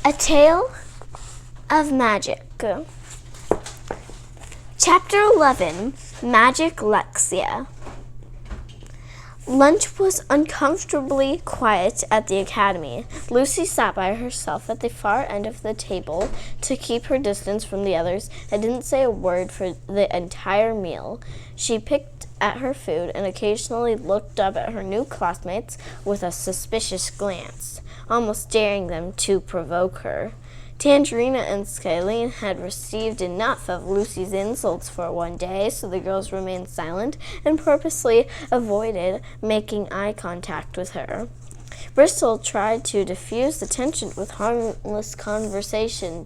A Tale of Magic. Chapter 11, Magic Lexia. Lunch was uncomfortably quiet at the academy. Lucy sat by herself at the far end of the table to keep her distance from the others and didn't say a word for the entire meal. She picked at her food and occasionally looked up at her new classmates with a suspicious glance, almost daring them to provoke her. Tangerina and Skylene had received enough of Lucy's insults for one day, so the girls remained silent and purposely avoided making eye contact with her. Bristol tried to diffuse the tension with harmless conversation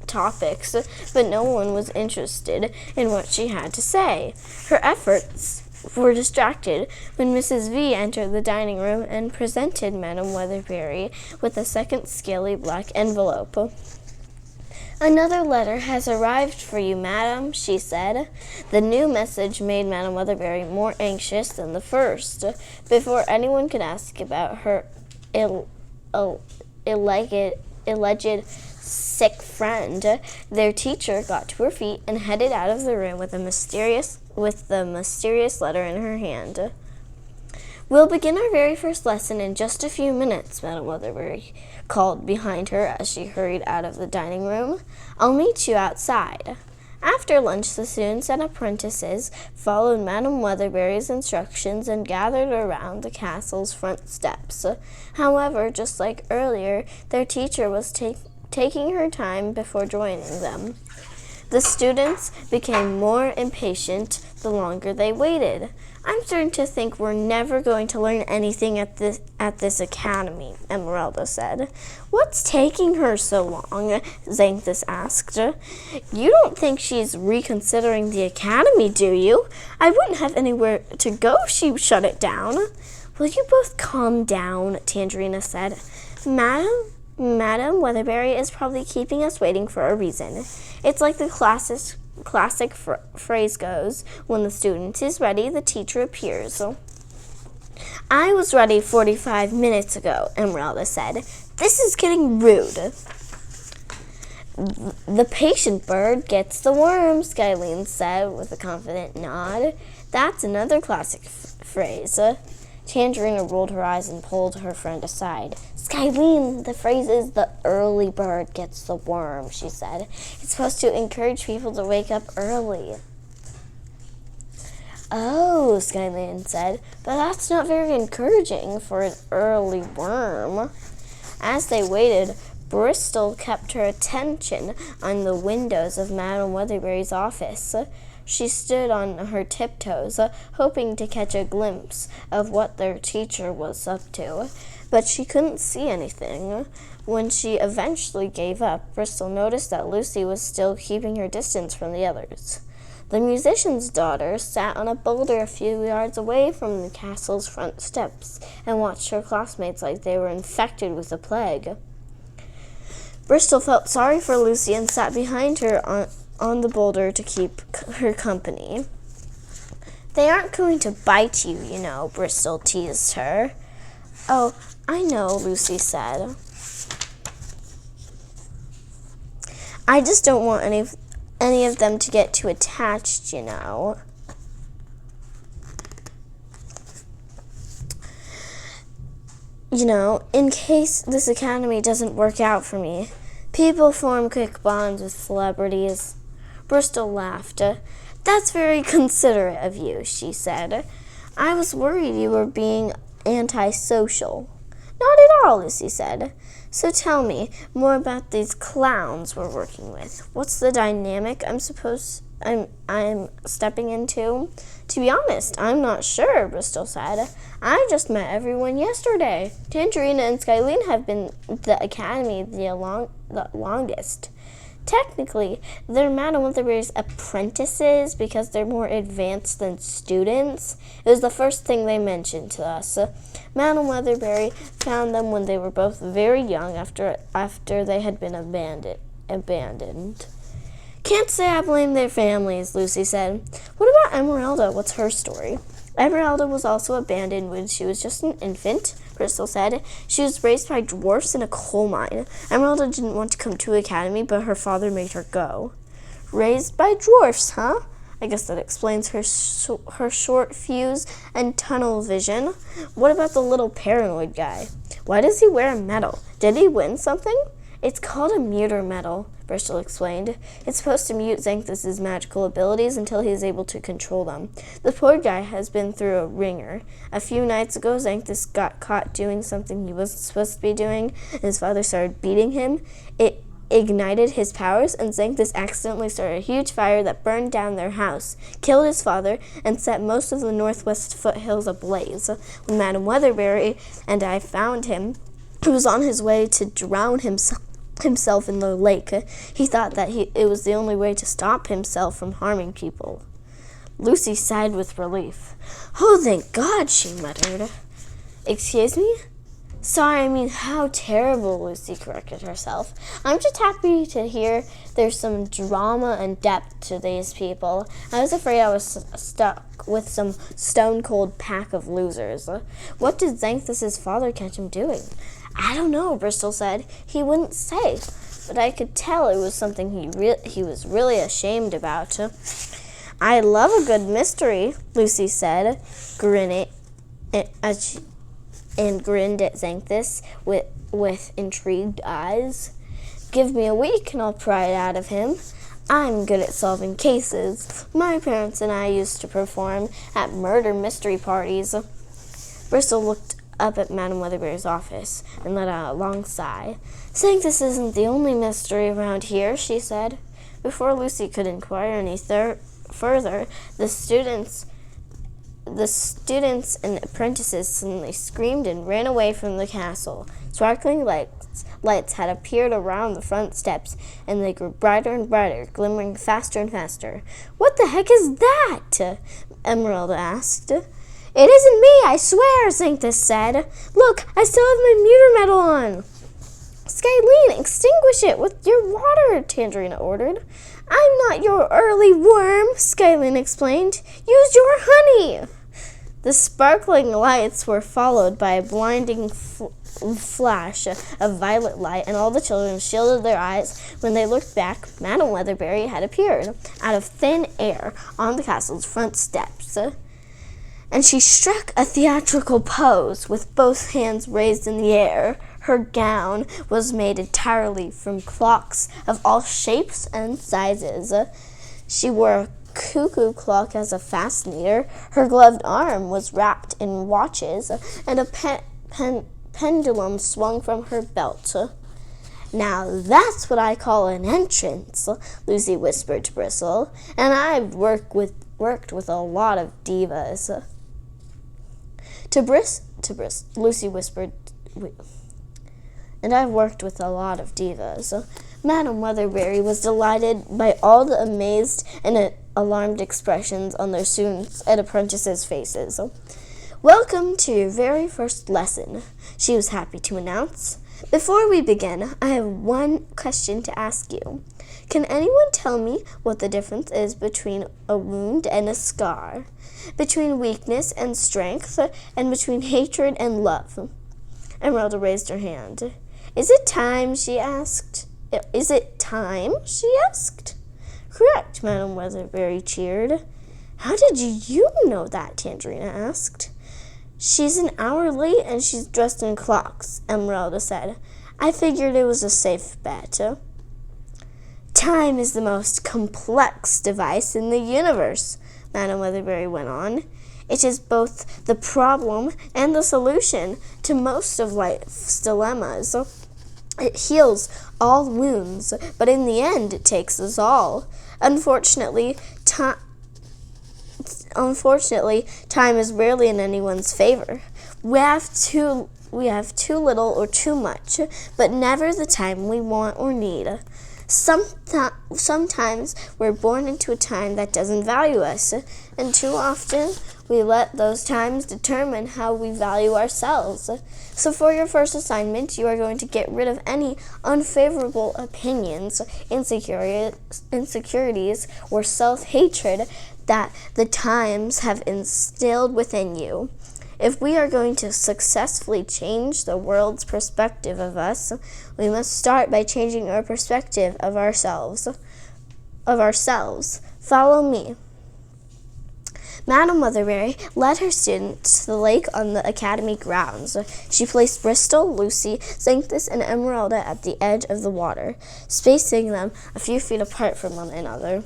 topics, but no one was interested in what she had to say. Her efforts were distracted when Mrs. V entered the dining room and presented Madam Weatherbury with a second scaly black envelope. "Another letter has arrived for you, madam," she said. The new message made Madam Weatherbury more anxious than the first. Before anyone could ask about her alleged sick friend, their teacher got to her feet and headed out of the room with the mysterious letter in her hand. "We'll begin our very first lesson in just a few minutes," Madam Weatherbury called behind her as she hurried out of the dining room. "I'll meet you outside." After lunch, the students and apprentices followed Madam Weatherbury's instructions and gathered around the castle's front steps. However, just like earlier, their teacher was taking her time before joining them. The students became more impatient the longer they waited. "I'm starting to think we're never going to learn anything at this academy," Esmeralda said. "What's taking her so long?" Xanthus asked. "You don't think she's reconsidering the academy, do you? I wouldn't have anywhere to go if she shut it down." "Will you both calm down?" Tangerina said. Madam Weatherbury is probably keeping us waiting for a reason. It's like the classic phrase goes, when the student is ready, the teacher appears. "I was ready 45 minutes ago," Esmeralda said. "This is getting rude." "The patient bird gets the worm," Skylene said with a confident nod. "That's another classic phrase." Tangerina rolled her eyes and pulled her friend aside. "Skylene, the phrase is 'the early bird gets the worm,'" she said. "It's supposed to encourage people to wake up early." "Oh," Skylene said, "but that's not very encouraging for an early worm." As they waited, Bristol kept her attention on the windows of Madam Weatherbury's office. She stood on her tiptoes, hoping to catch a glimpse of what their teacher was up to, but she couldn't see anything. When she eventually gave up, Bristol noticed that Lucy was still keeping her distance from the others. The musician's daughter sat on a boulder a few yards away from the castle's front steps and watched her classmates like they were infected with the plague. Bristol felt sorry for Lucy and sat behind her on the boulder to keep her company. "They aren't going to bite you, you know," Bristol teased her. "Oh, I know," Lucy said. "I just don't want any of them to get too attached, you know." In case this academy doesn't work out for me. People form quick bonds with celebrities." Bristol laughed. "That's very considerate of you," she said. "I was worried you were being antisocial." "Not at all," Lucy said. "So tell me more about these clowns we're working with. What's the dynamic I'm stepping into?" "To be honest, I'm not sure," Bristol said. "I just met everyone yesterday. Tangerina and Skylene have been at the academy the longest. Technically, they're Madam Weatherbury's apprentices because they're more advanced than students. It was the first thing they mentioned to us. Madam Weatherbury found them when they were both very young after they had been abandoned." "Can't say I blame their families," Lucy said. "What about Esmeralda? What's her story?" Esmeralda was also abandoned when she was just an infant, Bristol said. She was raised by dwarfs in a coal mine. Esmeralda didn't want to come to academy, but her father made her go. Raised by dwarfs, huh? I guess that explains her short fuse and tunnel vision. What about the little paranoid guy? Why does he wear a medal? Did he win something? It's called a muter medal, Bristol explained. It's supposed to mute Xanthus' magical abilities until he is able to control them. The poor guy has been through a ringer. A few nights ago, Xanthus got caught doing something he wasn't supposed to be doing, and his father started beating him. It ignited his powers, and Xanthus accidentally started a huge fire that burned down their house, killed his father, and set most of the northwest foothills ablaze. When Madam Weatherbury and I found him, he was on his way to drown himself in the lake. He thought that it was the only way to stop himself from harming people. Lucy sighed with relief. Oh, thank God, she muttered. Excuse me? Sorry, I mean, how terrible, Lucy corrected herself. I'm just happy to hear there's some drama and depth to these people. I was afraid I was stuck with some stone-cold pack of losers. What did Xanthus' father catch him doing? I don't know, Bristol said. He wouldn't say, but I could tell it was something he was really ashamed about. I love a good mystery, Lucy said, grinning and grinned at Xanthus with intrigued eyes. Give me a week and I'll pry it out of him. I'm good at solving cases. My parents and I used to perform at murder mystery parties. Bristol looked up at Madam Weatherbury's office and let out a long sigh. Xanthus isn't the only mystery around here, she said. Before Lucy could inquire any further, the students and apprentices suddenly screamed and ran away from the castle. Sparkling lights had appeared around the front steps, and they grew brighter and brighter, glimmering faster and faster. What the heck is that? Esmeralda asked. It isn't me, I swear, Xanthus said. Look, I still have my muter medal on. Skylene, extinguish it with your water, Tangerina ordered. I'm not your early worm, Skylene explained. Use your honey. The sparkling lights were followed by a blinding flash of violet light, and all the children shielded their eyes. When they looked back, Madam Weatherbury had appeared out of thin air on the castle's front steps. And she struck a theatrical pose with both hands raised in the air. Her gown was made entirely from clocks of all shapes and sizes. She wore a cuckoo clock as a fascinator. Her gloved arm was wrapped in watches, and a pendulum swung from her belt. Now that's what I call an entrance, Lucy whispered to Bristol, and I've worked with a lot of divas. Lucy whispered, and I've worked with a lot of divas. Madam Weatherbury was delighted by all the amazed and alarmed expressions on their students' and apprentices' faces. Welcome to your very first lesson, she was happy to announce. Before we begin, I have one question to ask you. Can anyone tell me what the difference is between a wound and a scar, between weakness and strength, and between hatred and love? Esmeralda raised her hand. Is it time? She asked. Is it time? She asked. Correct, Madam Weatherbury cheered. How did you know that? Tangerina asked. She's an hour late and she's dressed in clocks, Esmeralda said. I figured it was a safe bet. Time is the most complex device in the universe, Madam Weatherbury went on. It is both the problem and the solution to most of life's dilemmas. It heals all wounds, but in the end it takes us all. Unfortunately, time is rarely in anyone's favor. We have too little or too much, but never the time we want or need. Sometimes we're born into a time that doesn't value us, and too often we let those times determine how we value ourselves. So for your first assignment, you are going to get rid of any unfavorable opinions, insecurities, or self-hatred that the times have instilled within you. If we are going to successfully change the world's perspective of us, we must start by changing our perspective of ourselves. Follow me. Madam Weatherberry led her students to the lake on the academy grounds. She placed Bristol, Lucy, Xanthus, and Emeralda at the edge of the water, spacing them a few feet apart from one another.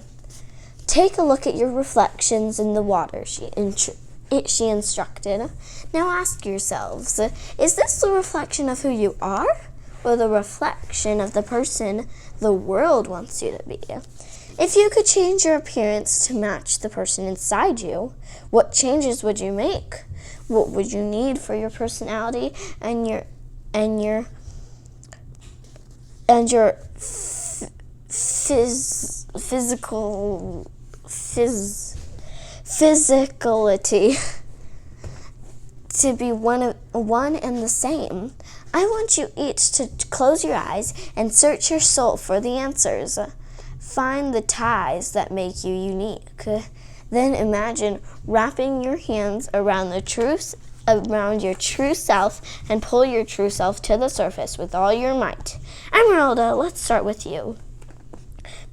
Take a look at your reflections in the water, she instructed. Now ask yourselves, is this the reflection of who you are, or the reflection of the person the world wants you to be? If you could change your appearance to match the person inside you, what changes would you make? What would you need for your personality and your physicality to be one and the same? I want you each to close your eyes and search your soul for the answers. Find the ties that make you unique. Then imagine wrapping your hands around your true self and pull your true self to the surface with all your might. Emeralda, let's start with you.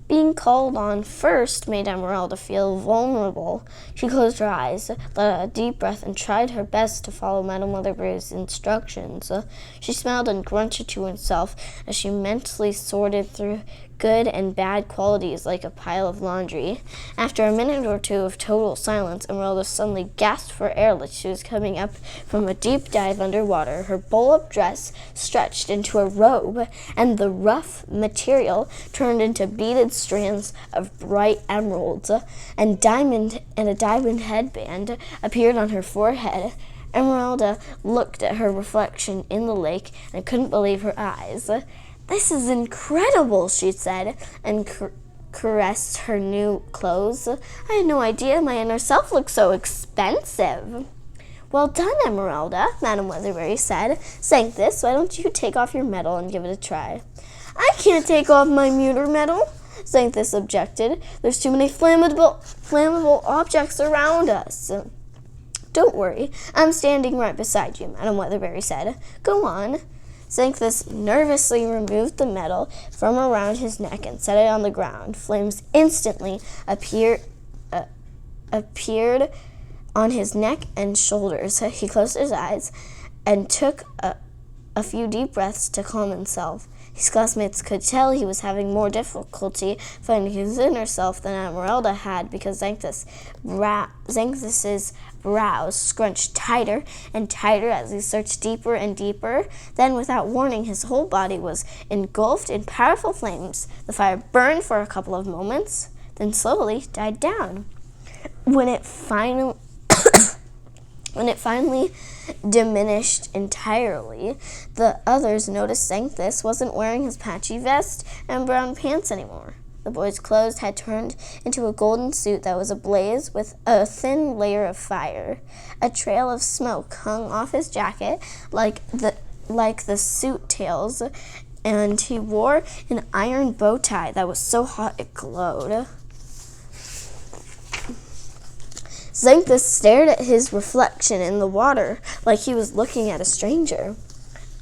Being called on first made Emeralda feel vulnerable. She closed her eyes, let out a deep breath, and tried her best to follow Madam Weatherberry's instructions. She smiled and grunted to herself as she mentally sorted through good and bad qualities like a pile of laundry. After a minute or two of total silence, Emeralda suddenly gasped for air like she was coming up from a deep dive underwater. Her bowl-up dress stretched into a robe, and the rough material turned into beaded strands of bright emeralds, and a diamond headband appeared on her forehead. Emeralda looked at her reflection in the lake and couldn't believe her eyes. "This is incredible," she said, and caressed her new clothes. "I had no idea my inner self looked so expensive." "Well done, Emeralda," Madam Weatherberry said. "Xanthus, why don't you take off your medal and give it a try?" "I can't take off my pewter medal," Xanthus objected. "There's too many flammable objects around us." "Don't worry, I'm standing right beside you," Madam Weatherberry said. "Go on." Xanthus nervously removed the medal from around his neck and set it on the ground. Flames instantly appeared on his neck and shoulders. He closed his eyes and took a few deep breaths to calm himself. His classmates could tell he was having more difficulty finding his inner self than Emeralda had, because Xanthus's brows scrunched tighter and tighter as he searched deeper and deeper. Then, without warning, his whole body was engulfed in powerful flames. The fire burned for a couple of moments, then slowly died down. When it finally diminished entirely, the others noticed Xanthus wasn't wearing his patchy vest and brown pants anymore. The boy's clothes had turned into a golden suit that was ablaze with a thin layer of fire. A trail of smoke hung off his jacket like the suit tails, and he wore an iron bow tie that was so hot it glowed. Xanthus stared at his reflection in the water like he was looking at a stranger.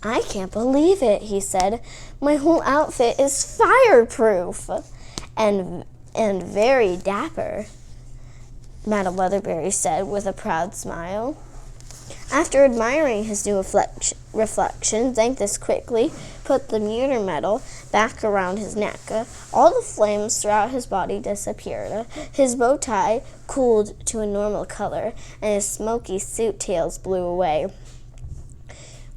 "I can't believe it," he said. "My whole outfit is fireproof and very dapper," Madam Weatherberry said with a proud smile. After admiring his new reflection, Xanthus quickly put the pewter medal back around his neck. All the flames throughout his body disappeared. His bow tie cooled to a normal color, and his smoky suit tails blew away.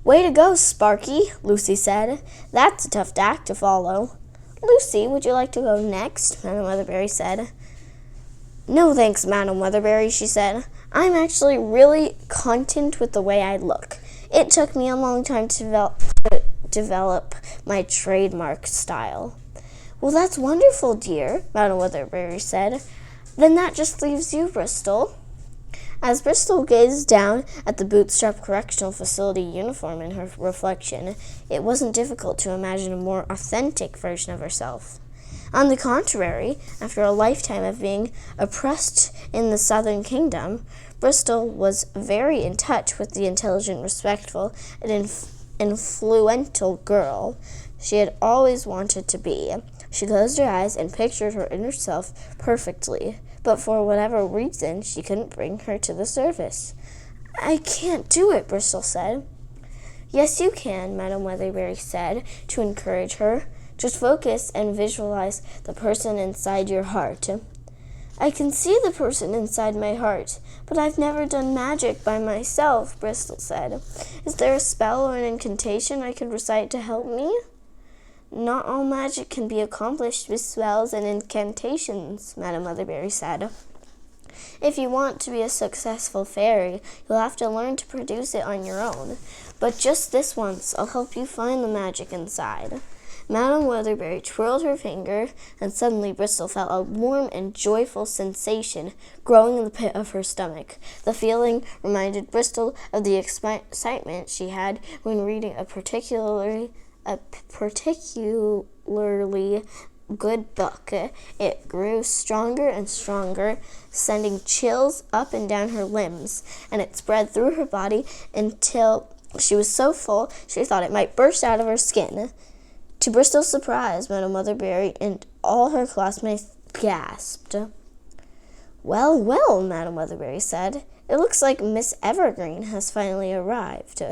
"Way to go, Sparky," Lucy said. "That's a tough act to follow." "Lucy, would you like to go next?" Madam Weatherberry said. "No, thanks, Madam Weatherberry," she said. "I'm actually really content with the way I look. It took me a long time to develop my trademark style." "Well, that's wonderful, dear," Madam Weatherberry said. "Then that just leaves you, Bristol." As Bristol gazed down at the Bootstrap Correctional Facility uniform in her reflection, it wasn't difficult to imagine a more authentic version of herself. On the contrary, after a lifetime of being oppressed in the southern kingdom, Bristol was very in touch with the intelligent, respectful, and influential girl she had always wanted to be. She closed her eyes and pictured her inner self perfectly, but for whatever reason, she couldn't bring her to the surface. "I can't do it," Bristol said. "Yes, you can," Madam Weatherbury said to encourage her. "Just focus and visualize the person inside your heart." "I can see the person inside my heart, but I've never done magic by myself," Bristol said. "Is there a spell or an incantation I could recite to help me?" "Not all magic can be accomplished with spells and incantations," Madam Weatherbury said. "If you want to be a successful fairy, you'll have to learn to produce it on your own. But just this once, I'll help you find the magic inside." Madam Weatherbury twirled her finger, and suddenly Bristol felt a warm and joyful sensation growing in the pit of her stomach. The feeling reminded Bristol of the excitement she had when reading a particularly good book. It grew stronger and stronger, sending chills up and down her limbs, and it spread through her body until she was so full she thought it might burst out of her skin. To Bristol's surprise, Madam Weatherbury and all her classmates gasped. "Well, well," Madam Weatherbury said, "it looks like Miss Evergreen has finally arrived."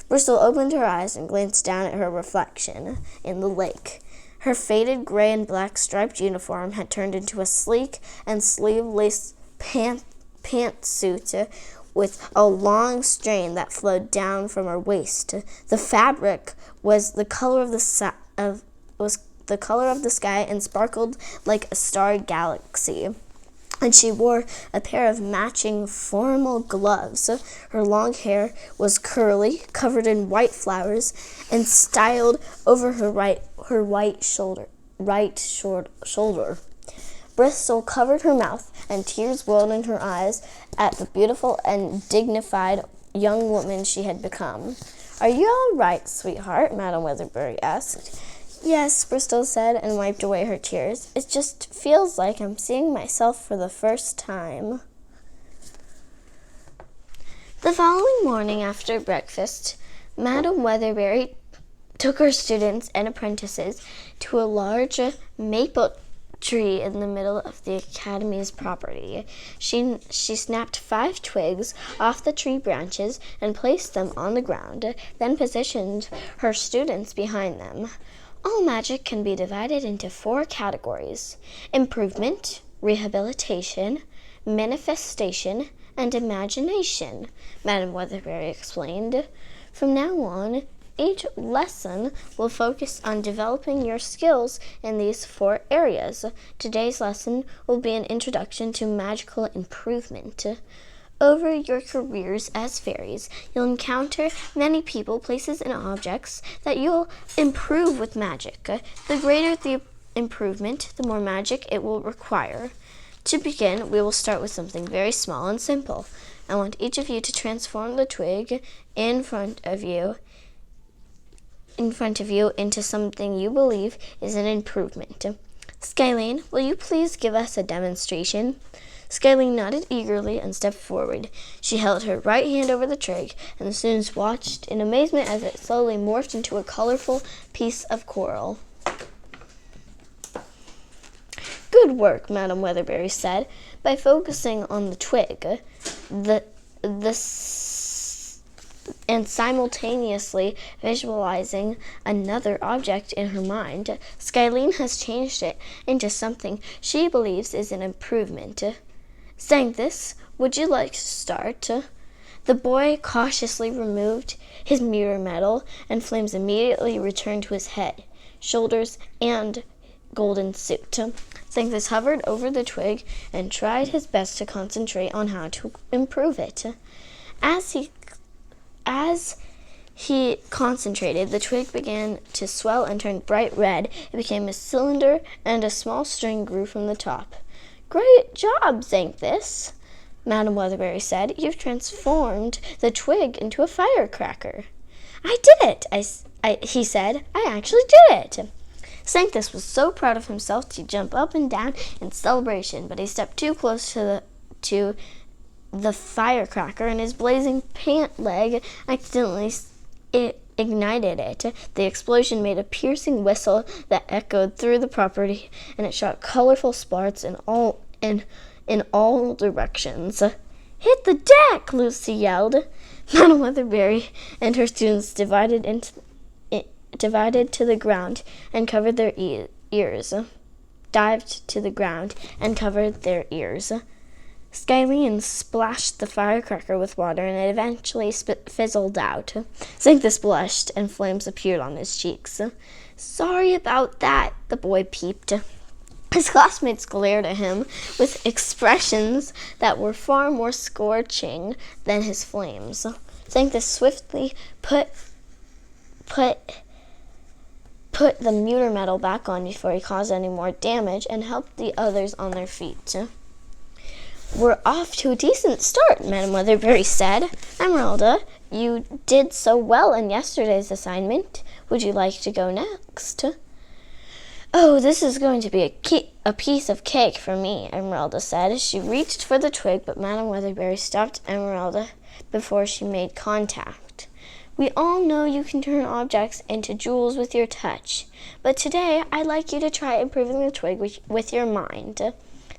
Bristol opened her eyes and glanced down at her reflection in the lake. Her faded gray and black striped uniform had turned into a sleek and sleeveless pantsuit with a long strain that flowed down from her waist. The fabric was the color of the sky and sparkled like a starry galaxy. And she wore a pair of matching formal gloves. Her long hair was curly, covered in white flowers, and styled over her right shoulder. Bristol covered her mouth, and tears welled in her eyes at the beautiful and dignified young woman she had become. "Are you all right, sweetheart?" Madam Weatherbury asked. "Yes," Bristol said, and wiped away her tears. "It just feels like I'm seeing myself for the first time." The following morning after breakfast, Madam Weatherbury took her students and apprentices to a large maple tree in the middle of the academy's property. She snapped 5 twigs off the tree branches and placed them on the ground, then positioned her students behind them. All magic can be divided into 4 categories: improvement, rehabilitation, manifestation, and imagination, Madam Weatherbury explained. From now on, each lesson will focus on developing your skills in these 4 areas. Today's lesson will be an introduction to magical improvement. Over your careers as fairies, you'll encounter many people, places, and objects that you'll improve with magic. The greater the improvement, the more magic it will require. To begin, we will start with something very small and simple. I want each of you to transform the twig in front of you into something you believe is an improvement. Skylene, will you please give us a demonstration? Skylene nodded eagerly and stepped forward. She held her right hand over the twig, and the students watched in amazement as it slowly morphed into a colorful piece of coral. "Good work," Madam Weatherbury said. By focusing on the twig, and simultaneously visualizing another object in her mind, Skylene has changed it into something she believes is an improvement. "Xanthus, would you like to start?" The boy cautiously removed his mirror medal, and flames immediately returned to his head, shoulders, and golden suit. Xanthus hovered over the twig and tried his best to concentrate on how to improve it. As he concentrated, the twig began to swell and turn bright red. It became a cylinder, and a small string grew from the top. "Great job, Xanthus," Madam Weatherbury said. "You've transformed the twig into a firecracker." "I did it," he said. "I actually did it." Sanctus was so proud of himself to jump up and down in celebration, but he stepped too close to the firecracker, and his blazing pant leg accidentally ignited it. The explosion made a piercing whistle that echoed through the property, and it shot colorful sparks in all directions. "Hit the deck!" Lucy yelled. Madam Weatherberry and her students divided to the ground and covered their ears. Dived to the ground and covered their ears. Skylene splashed the firecracker with water, and it eventually fizzled out. Sanctus blushed, and flames appeared on his cheeks. "Sorry about that," the boy peeped. His classmates glared at him with expressions that were far more scorching than his flames. Sanctus swiftly put the muter metal back on before he caused any more damage and helped the others on their feet. "We're off to a decent start," Madam Weatherberry said. "Emeralda, you did so well in yesterday's assignment. Would you like to go next?" "Oh, this is going to be a piece of cake for me," Emeralda said. She reached for the twig, but Madam Weatherberry stopped Emeralda before she made contact. "We all know you can turn objects into jewels with your touch, but today I'd like you to try improving the twig with your mind,"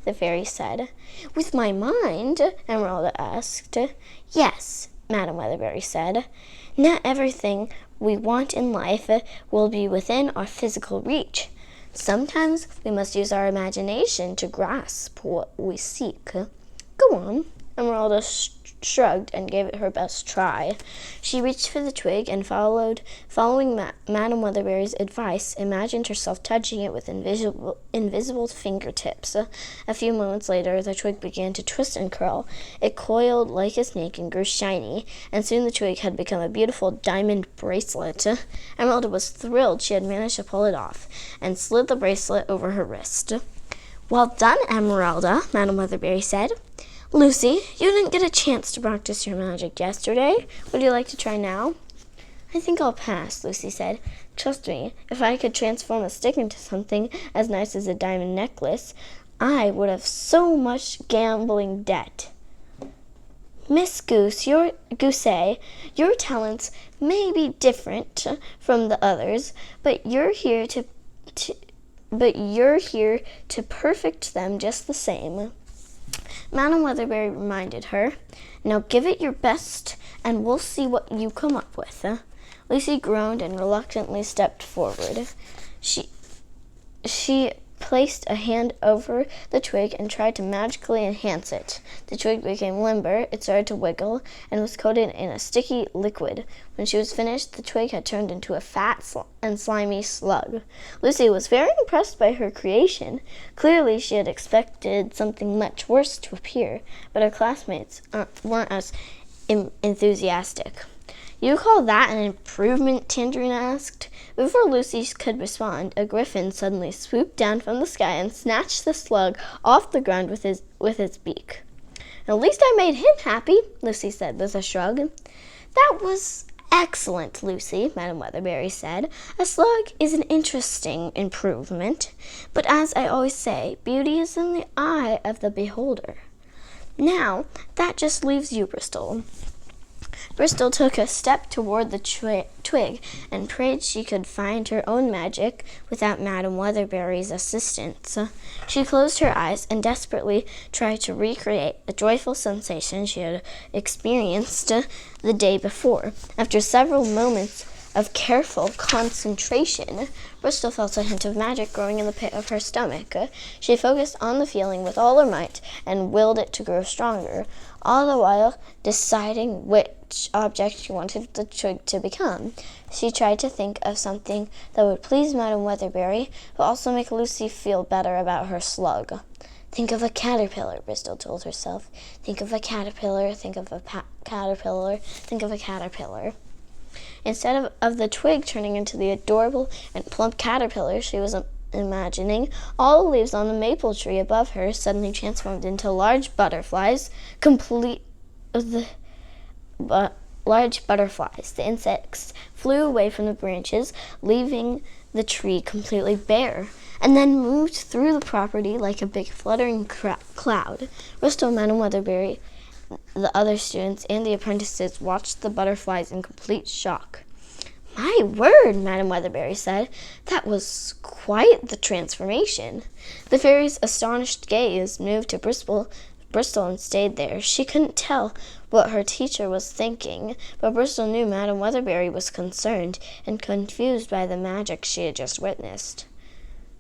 the fairy said. "With my mind?" Emeralda asked. "Yes," Madam Weatherberry said. "Not everything we want in life will be within our physical reach. Sometimes we must use our imagination to grasp what we seek." "Go on." Emeralda shrugged and gave it her best try. She reached for the twig and, following Madam Weatherberry's advice, imagined herself touching it with invisible fingertips. A few moments later, the twig began to twist and curl. It coiled like a snake and grew shiny, and soon the twig had become a beautiful diamond bracelet. Emeralda was thrilled she had managed to pull it off, and slid the bracelet over her wrist. "Well done, Emeralda," Madam Weatherberry said. "Lucy, you didn't get a chance to practice your magic yesterday. Would you like to try now?" "I think I'll pass," Lucy said. "Trust me, if I could transform a stick into something as nice as a diamond necklace, I would have so much gambling debt." "Miss Goosey, your talents may be different from the others, but you're here to perfect them just the same," Madam Weatherberry reminded her. "Now give it your best, and we'll see what you come up with." Lucy groaned and reluctantly stepped forward. She placed a hand over the twig and tried to magically enhance it. The twig became limber, it started to wiggle, and was coated in a sticky liquid. When she was finished, the twig had turned into a fat and slimy slug. Lucy was very impressed by her creation. Clearly, she had expected something much worse to appear, but her classmates weren't as enthusiastic. "You call that an improvement?" Tangerine asked. Before Lucy could respond, a griffin suddenly swooped down from the sky and snatched the slug off the ground with its beak. "At least I made him happy," Lucy said with a shrug. "That was excellent, Lucy," Madam Weatherberry said. "A slug is an interesting improvement, but as I always say, beauty is in the eye of the beholder. Now, that just leaves you, Bristol." Bristol took a step toward the twig and prayed she could find her own magic without Madam Weatherberry's assistance. She closed her eyes and desperately tried to recreate the joyful sensation she had experienced the day before. After several moments of careful concentration, Bristol felt a hint of magic growing in the pit of her stomach. She focused on the feeling with all her might and willed it to grow stronger, all the while deciding which object she wanted the twig to become. She tried to think of something that would please Madam Weatherberry, but also make Lucy feel better about her slug. "Think of a caterpillar," Bristol told herself. "Think of a caterpillar, think of a caterpillar, think of a caterpillar." Instead of the twig turning into the adorable and plump caterpillar she was imagining, all the leaves on the maple tree above her suddenly transformed into large butterflies, large butterflies. The insects flew away from the branches, leaving the tree completely bare, and then moved through the property like a big fluttering cloud. Bristol, Madam Weatherbury, the other students, and the apprentices watched the butterflies in complete shock. "My word," Madam Weatherbury said, "that was quite the transformation." The fairy's astonished gaze moved to Bristol and stayed there. She couldn't tell what her teacher was thinking, but Bristol knew Madam Weatherbury was concerned and confused by the magic she had just witnessed.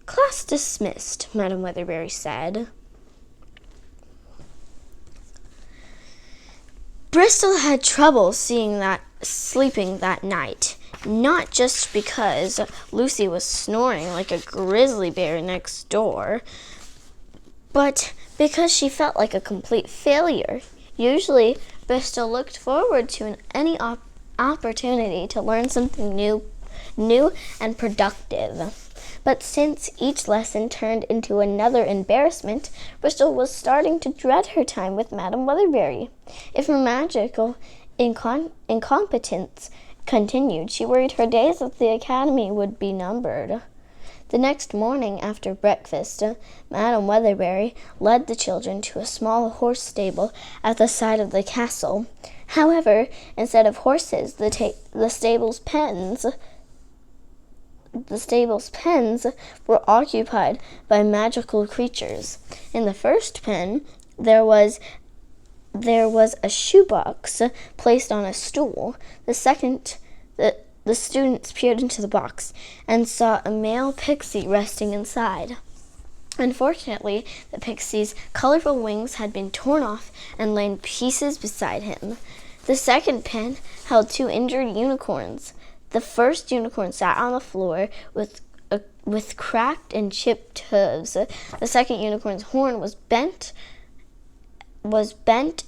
"Class dismissed," Madam Weatherbury said. Bristol had trouble sleeping that night, not just because Lucy was snoring like a grizzly bear next door, but because she felt like a complete failure. Usually, Bristol looked forward to any opportunity to learn something new and productive. But since each lesson turned into another embarrassment, Bristol was starting to dread her time with Madam Weatherbury. If her magical incompetence continued, she worried her days at the academy would be numbered. The next morning after breakfast, Madam Weatherbury led the children to a small horse stable at the side of the castle. However, instead of horses, the stable's pens were occupied by magical creatures. In the first pen, there was a shoebox placed on a stool. The students peered into the box and saw a male pixie resting inside. Unfortunately, the pixie's colorful wings had been torn off and lay in pieces beside him. The second pen held 2 injured unicorns. The first unicorn sat on the floor with cracked and chipped hooves. The second unicorn's horn was bent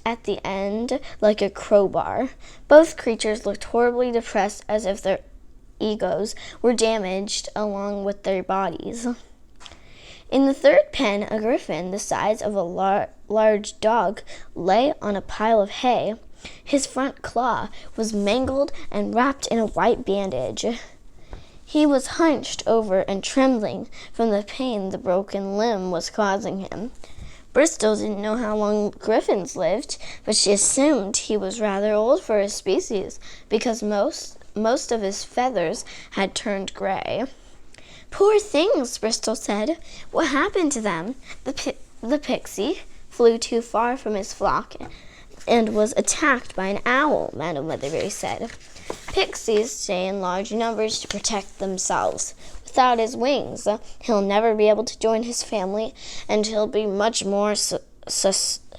at the end like a crowbar. Both creatures looked horribly depressed, as if their egos were damaged along with their bodies. In the third pen, a griffin the size of a large dog lay on a pile of hay. His front claw was mangled and wrapped in a white bandage. He was hunched over and trembling from the pain the broken limb was causing him. Bristol didn't know how long griffins lived, but she assumed he was rather old for his species because most of his feathers had turned gray. "Poor things," Bristol said. "What happened to them?" The pixie flew too far from his flock and was attacked by an owl," Madam Weatherbury said. "Pixies stay in large numbers to protect themselves. Without his wings, he'll never be able to join his family, and he'll be much more susceptible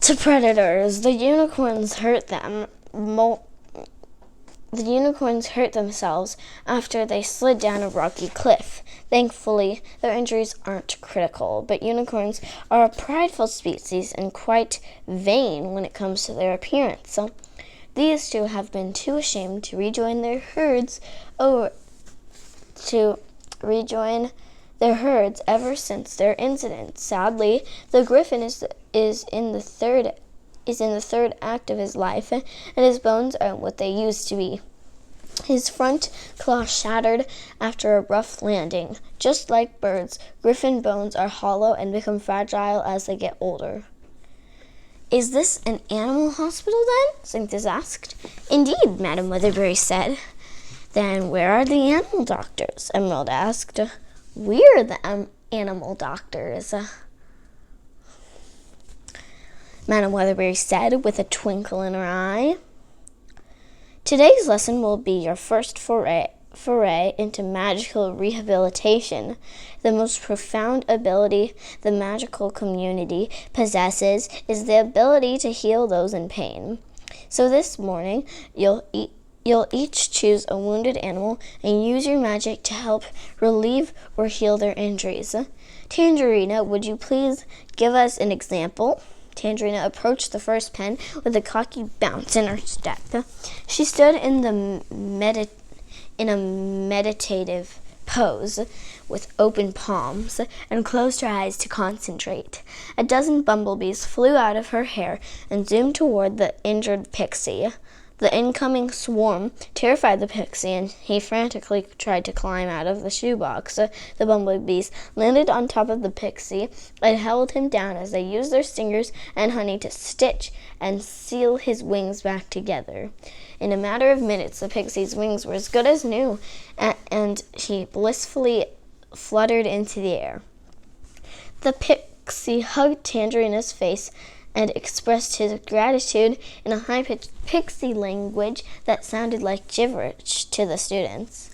to predators. The unicorns hurt themselves after they slid down a rocky cliff. Thankfully, their injuries aren't critical, but unicorns are a prideful species and quite vain when it comes to their appearance. These two have been too ashamed to rejoin their herds ever since their incident. Sadly, the griffin is in the third act of his life, and his bones aren't what they used to be. His front claw shattered after a rough landing. Just like birds, griffin bones are hollow and become fragile as they get older." "Is this an animal hospital, then?" Xanthus asked. "Indeed," Madam Weatherbury said. "Then where are the animal doctors?" Emerald asked. "We're the animal doctors," Madam Weatherbury said with a twinkle in her eye. "Today's lesson will be your first foray into magical rehabilitation. The most profound ability the magical community possesses is the ability to heal those in pain. So this morning, you'll each choose a wounded animal and use your magic to help relieve or heal their injuries. Tangerina, would you please give us an example?" Tangerina approached the first pen with a cocky bounce in her step. She stood in a meditative pose with open palms and closed her eyes to concentrate. A dozen bumblebees flew out of her hair and zoomed toward the injured pixie. The incoming swarm terrified the pixie, and he frantically tried to climb out of the shoebox. The bumblebees landed on top of the pixie and held him down as they used their stingers and honey to stitch and seal his wings back together. In a matter of minutes, the pixie's wings were as good as new, and he blissfully fluttered into the air. The pixie hugged Tangerina's face and expressed his gratitude in a high-pitched pixie language that sounded like gibberish to the students.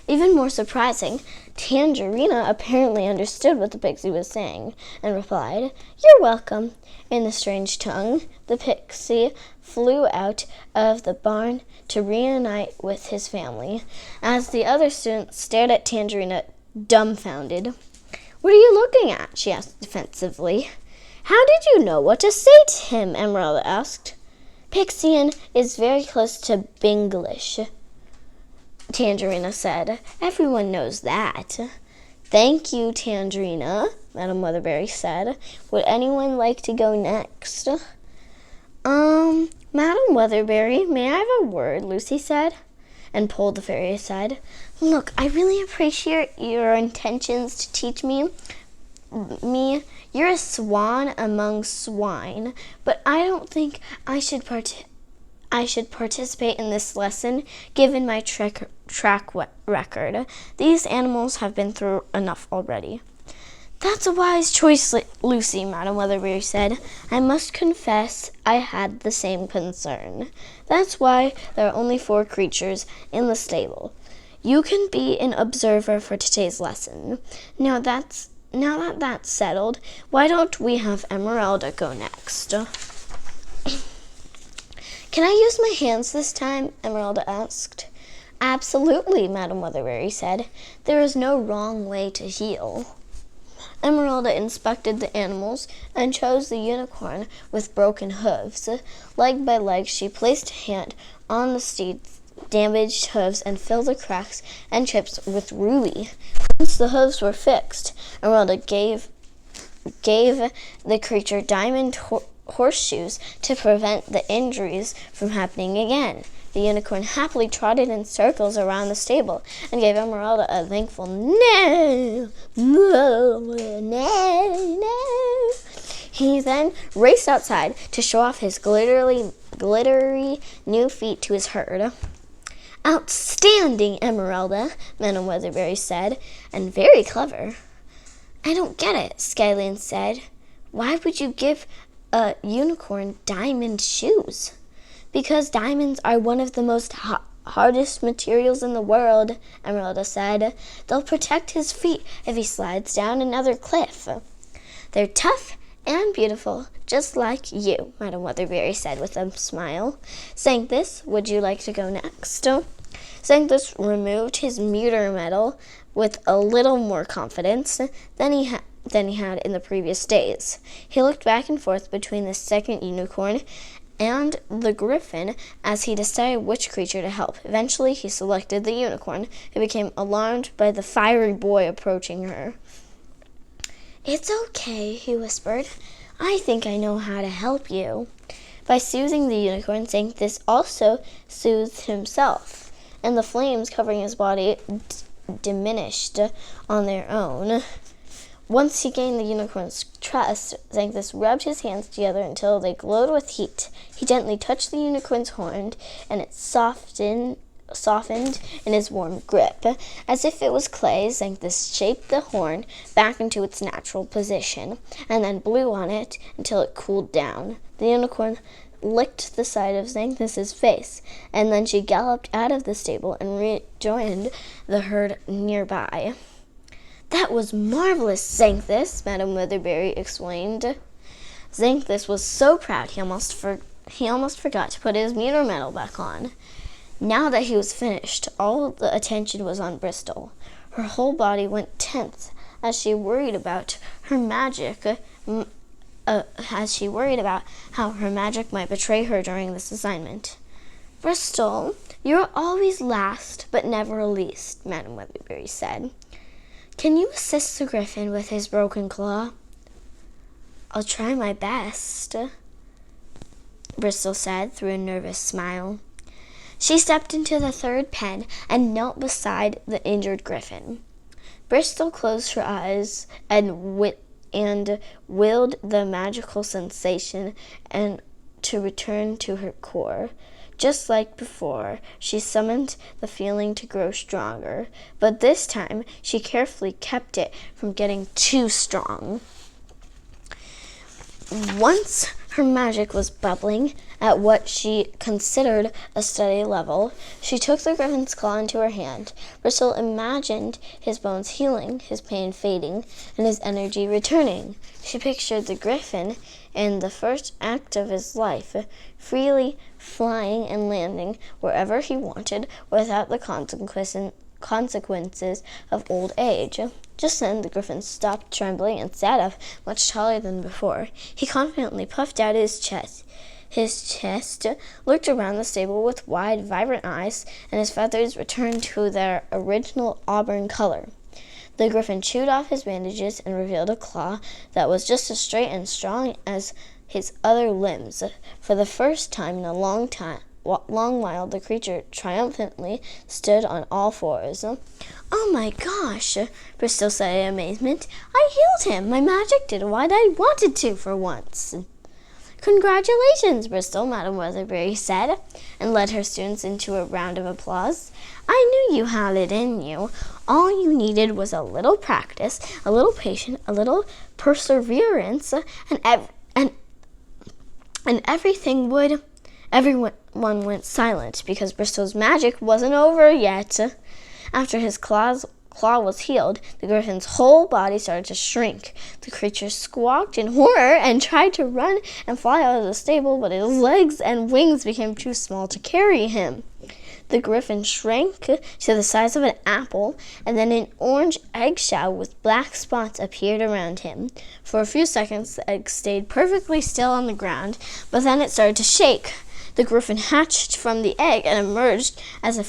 Even more surprising, Tangerina apparently understood what the pixie was saying and replied, "You're welcome." In the strange tongue, the pixie flew out of the barn to reunite with his family. As the other students stared at Tangerina, dumbfounded. "What are you looking at?" she asked defensively. "How did you know what to say to him?" Emeralda asked. "Pixian is very close to Binglish," Tangerina said. "Everyone knows that." "Thank you, Tangerina," Madam Weatherberry said. "Would anyone like to go next?" Madam Weatherberry, may I have a word?" Lucy said, and pulled the fairy aside. "Look, I really appreciate your intentions to teach me. You're a swan among swine, but I don't think I should participate in this lesson, given my track record. These animals have been through enough already." "That's a wise choice, Lucy," Madam Weatherberry said. "I must confess I had the same concern. That's why there are only 4 creatures in the stable. You can be an observer for today's lesson. Now that that's settled, why don't we have Emeralda go next?" "Can I use my hands this time?" Emeralda asked. "Absolutely," Madam Weatherberry said. "There is no wrong way to heal." Emeralda inspected the animals and chose the unicorn with broken hooves. Leg by leg, she placed a hand on the steed's damaged hooves and filled the cracks and chips with ruby. Once the hooves were fixed, Emeralda gave the creature diamond horseshoes to prevent the injuries from happening again. The unicorn happily trotted in circles around the stable and gave Emeralda a thankful no, no, no, no. He then raced outside to show off his glittery new feet to his herd. "Outstanding, Emeralda," Madam Weatherberry said, "and very clever." "I don't get it," Skyline said. "Why would you give a unicorn diamond shoes?" "Because diamonds are one of the most hardest materials in the world," Emeralda said. "They'll protect his feet if he slides down another cliff." "They're tough and beautiful, just like you," Madam Weatherberry said with a smile. "Sanctus, would you like to go next?" Sanctus removed his meter medal with a little more confidence than he had in the previous days. He looked back and forth between the second unicorn and the griffin as he decided which creature to help. Eventually, he selected the unicorn, who became alarmed by the fiery boy approaching her. "It's okay," he whispered. "I think I know how to help you." By soothing the unicorn, Sanctus also soothed himself, and the flames covering his body diminished on their own. Once he gained the unicorn's trust, Sanctus rubbed his hands together until they glowed with heat. He gently touched the unicorn's horn, and it softened in his warm grip. As if it was clay, Sanctus shaped the horn back into its natural position, and then blew on it until it cooled down. The unicorn licked the side of Sanctus's face, and then she galloped out of the stable and rejoined the herd nearby. "That was marvelous, Sanctus," Madam Weatherberry exclaimed. Sanctus was so proud he almost forgot to put his meter medal back on. Now that he was finished, all the attention was on Bristol. Her whole body went tense as she worried about how her magic might betray her during this assignment. "Bristol," You're always last, but never least, Madam Weatherberry said. Can you assist the Griffin with his broken claw? I'll try my best, Bristol said through a nervous smile. She stepped into the third pen and knelt beside the injured Griffin. Bristol closed her eyes and willed the magical sensation and to return to her core. Just like before, she summoned the feeling to grow stronger, but this time she carefully kept it from getting too strong. Once her magic was bubbling at what she considered a steady level, she took the Griffin's claw into her hand. Bristol imagined his bones healing, his pain fading, and his energy returning. She pictured the Griffin in the first act of his life, freely flying and landing wherever he wanted without the consequences of old age. Just then the Griffin stopped trembling and sat up, much taller than before. He confidently puffed out his chest. His chest looked around the stable with wide, vibrant eyes, and his feathers returned to their original auburn color. The Griffin chewed off his bandages and revealed a claw that was just as straight and strong as his other limbs. For the first time in a long while, the creature triumphantly stood on all fours. Oh my gosh, Bristol said in amazement. I healed him. My magic did what I wanted to for once. Congratulations, Bristol, Madam Weatherberry said, and led her students into a round of applause. I knew you had it in you. All you needed was a little practice, a little patience, a little perseverance, and everyone went silent because Bristol's magic wasn't over yet. After his claw was healed, the Griffin's whole body started to shrink. The creature squawked in horror and tried to run and fly out of the stable, but his legs and wings became too small to carry him. The Griffin shrank to the size of an apple, and then an orange eggshell with black spots appeared around him. For a few seconds, the egg stayed perfectly still on the ground, but then it started to shake. The Griffin hatched from the egg and emerged as a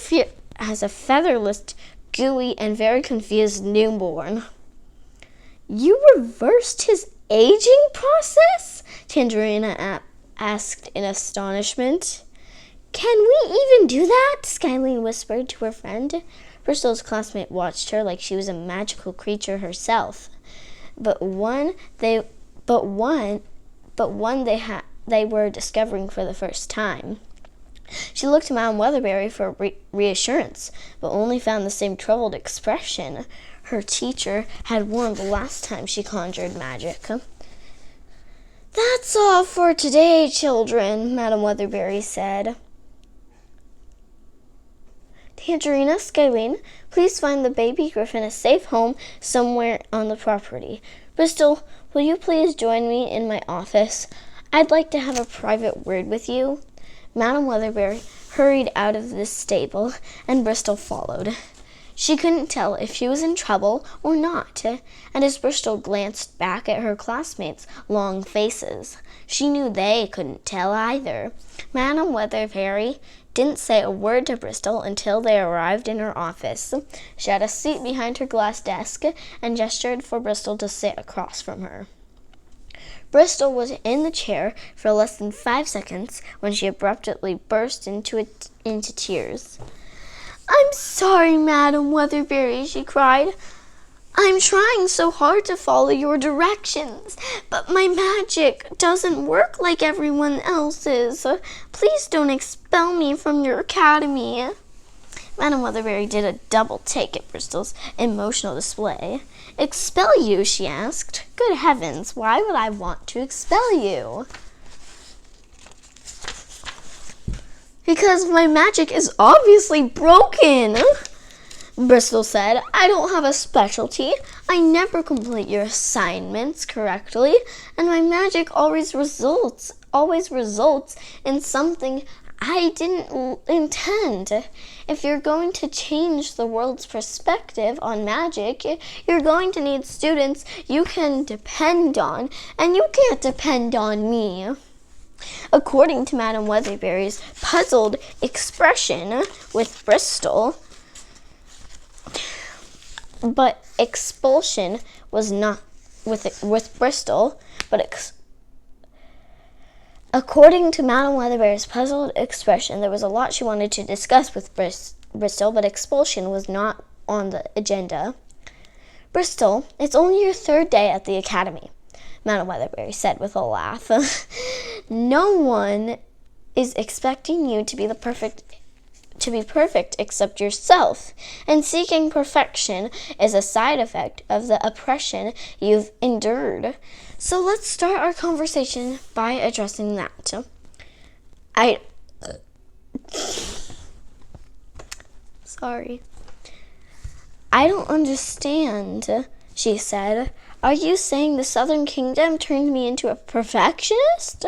featherless, gooey, and very confused newborn. You reversed his aging process? Tangerina asked in astonishment. Can we even do that? Skylene whispered to her friend. Bristol's classmate watched her like she was a magical creature herself. But one they were discovering for the first time. She looked to Madam Weatherberry for reassurance, but only found the same troubled expression her teacher had worn the last time she conjured magic. That's all for today, children, Madam Weatherberry said. Tangerina, Skylene, please find the baby Griffin a safe home somewhere on the property. Bristol, will you please join me in my office? I'd like to have a private word with you. Madam Weatherberry hurried out of the stable, and Bristol followed. She couldn't tell if she was in trouble or not, and as Bristol glanced back at her classmates' long faces, she knew they couldn't tell either. Madam Weatherberry didn't say a word to Bristol until they arrived in her office. She had a seat behind her glass desk and gestured for Bristol to sit across from her. Bristol was in the chair for less than 5 seconds when she abruptly burst into tears. I'm sorry, Madam Weatherberry, she cried. I'm trying so hard to follow your directions, but my magic doesn't work like everyone else's. Please don't expel me from your academy. Madam Weatherberry did a double take at Bristol's emotional display. Expel you? She asked. Good heavens, why would I want to expel you? Because my magic is obviously broken, Bristol said. I don't have a specialty. I never complete your assignments correctly, and my magic always results in something I didn't intend. If you're going to change the world's perspective on magic, you're going to need students you can depend on, and you can't depend on me. According to Madam Weatherbury's puzzled expression with Bristol, but expulsion was not with Bristol, according to Madam Weatherbury's puzzled expression, there was a lot she wanted to discuss with Bristol, but expulsion was not on the agenda. Bristol, it's only your 3rd day at the academy, Madam Weatherbury said with a laugh. No one is expecting you to be perfect except yourself, and seeking perfection is a side effect of the oppression you've endured. So let's start our conversation by addressing that. Sorry. I don't understand, she said. Are you saying the Southern Kingdom turned me into a perfectionist?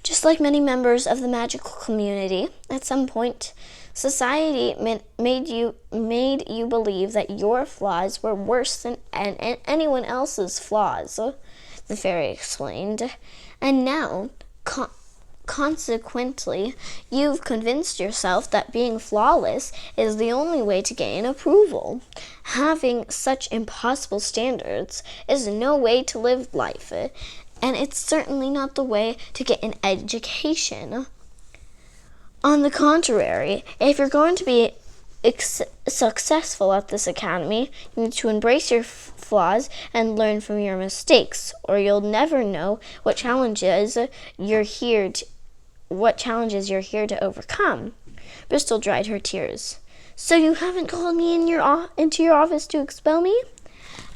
Just like many members of the magical community, at some point, society made you believe that your flaws were worse than anyone else's flaws, the fairy explained. And now, consequently, you've convinced yourself that being flawless is the only way to gain approval. Having such impossible standards is no way to live life, and it's certainly not the way to get an education. On the contrary, if you're going to be successful at this academy, you need to embrace your flaws and learn from your mistakes, or you'll never know what challenges you're here to overcome. Bristol dried her tears. So you haven't called me into your office to expel me?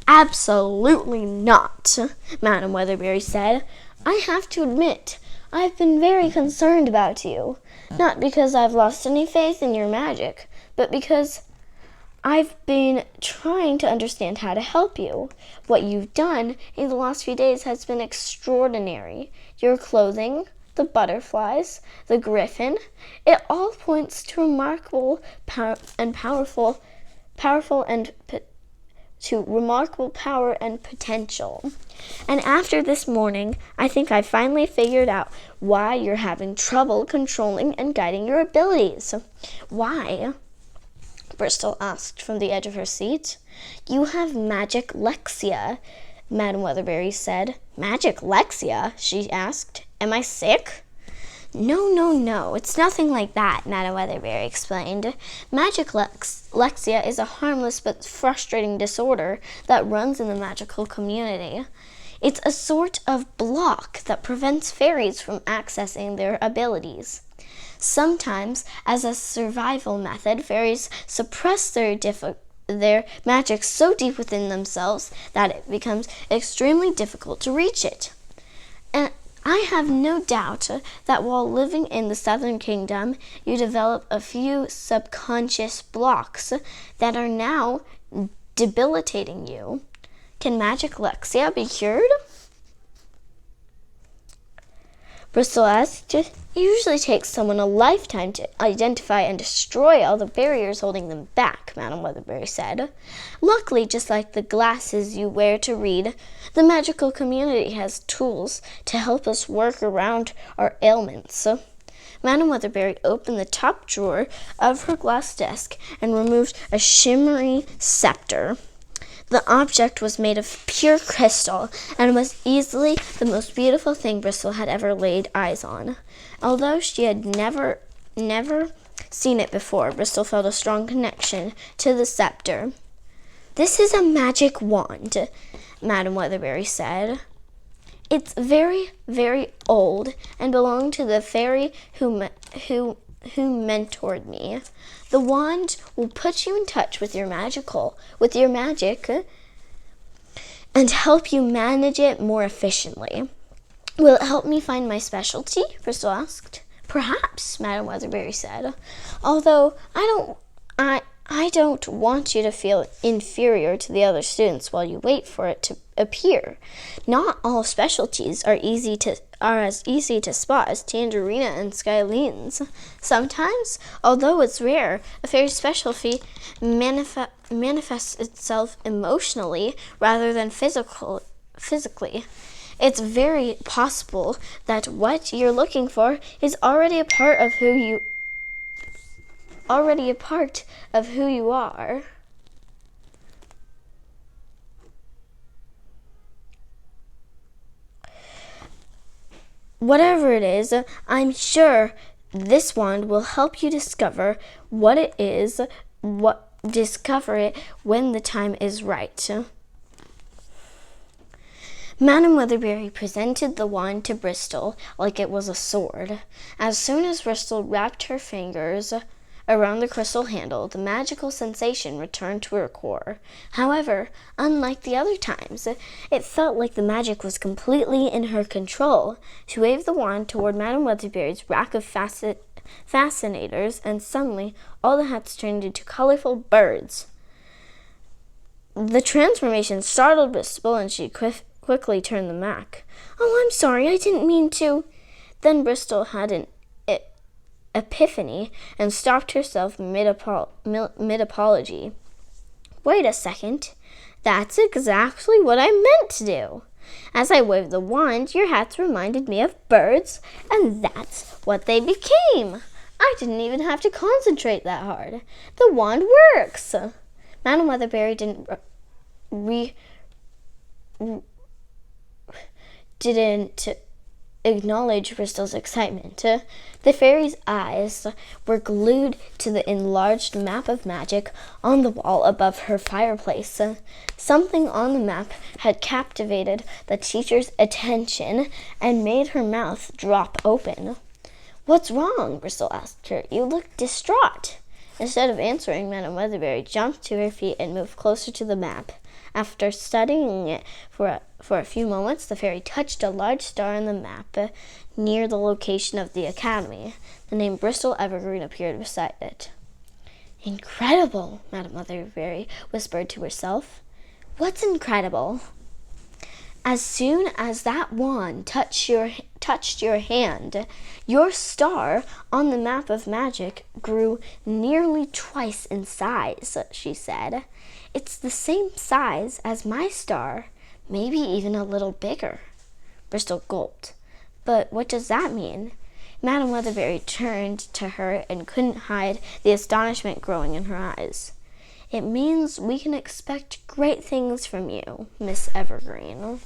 Absolutely not, Madam Weatherbury said. I have to admit, I've been very concerned about you. Not because I've lost any faith in your magic, but because I've been trying to understand how to help you. What you've done in the last few days has been extraordinary. Your clothing, the butterflies, the griffin, it all points to remarkable power and potential. And after this morning, I think I finally figured out why you're having trouble controlling and guiding your abilities. Why? Bristol asked from the edge of her seat. You have magic lexia, Madam Weatherbury said. Magic lexia? She asked. Am I sick? No, it's nothing like that, Madam Weatherbury explained. Magic lexia is a harmless but frustrating disorder that runs in the magical community. It's a sort of block that prevents fairies from accessing their abilities. Sometimes, as a survival method, fairies suppress their magic so deep within themselves that it becomes extremely difficult to reach it. And I have no doubt that while living in the Southern Kingdom, you develop a few subconscious blocks that are now debilitating you. Can magic lexia be cured? Bristol asked. It usually takes someone a lifetime to identify and destroy all the barriers holding them back, Madam Weatherbury said. Luckily, just like the glasses you wear to read, the magical community has tools to help us work around our ailments. Madam Weatherbury opened the top drawer of her glass desk and removed a shimmery scepter. The object was made of pure crystal and was easily the most beautiful thing Bristol had ever laid eyes on. Although she had never seen it before, Bristol felt a strong connection to the scepter. This is a magic wand, Madam Weatherbury said. It's very, very old and belonged to the fairy who mentored me. The wand will put you in touch with your magic and help you manage it more efficiently. Will it help me find my specialty? Bristol asked. Perhaps, Madam Weatherbury said. Although I don't want you to feel inferior to the other students while you wait for it to appear. Not all specialties are as easy to spot as Tangerina and Skylene's. Sometimes, although it's rare, a fairy's specialty manifests itself emotionally rather than physically. It's very possible that what you're looking for is already a part of who you are. Whatever it is, I'm sure this wand will help you discover what it is, discover it when the time is right. Madam Weatherberry presented the wand to Bristol like it was a sword. As soon as Bristol wrapped her fingers around the crystal handle, the magical sensation returned to her core. However, unlike the other times, it felt like the magic was completely in her control. She waved the wand toward Madam Weatherberry's rack of fascinators, and suddenly all the hats turned into colorful birds. The transformation startled Bristol, and she quickly turned them back. "Oh, I'm sorry, I didn't mean to." Then Bristol had an epiphany and stopped herself mid-apology. "Wait a second. That's exactly what I meant to do. As I waved the wand, your hats reminded me of birds, and that's what they became. I didn't even have to concentrate that hard. The wand works." Madam Weatherberry didn't acknowledge Bristol's excitement. The fairy's eyes were glued to the enlarged map of magic on the wall above her fireplace. Something on the map had captivated the teacher's attention and made her mouth drop open. "What's wrong?" Bristol asked her. "You look distraught." Instead of answering, Madam Weatherberry jumped to her feet and moved closer to the map. After studying it for a few moments, the fairy touched a large star on the map near the location of the academy. The name Bristol Evergreen appeared beside it. "Incredible," Madam Weatherberry whispered to herself. "What's incredible?" "As soon as that wand touched your hand, your star on the map of magic grew nearly twice in size," she said. "It's the same size as my star, maybe even a little bigger." Bristol gulped. "But what does that mean?" Madam Weatherberry turned to her and couldn't hide the astonishment growing in her eyes. "It means we can expect great things from you, Miss Evergreen."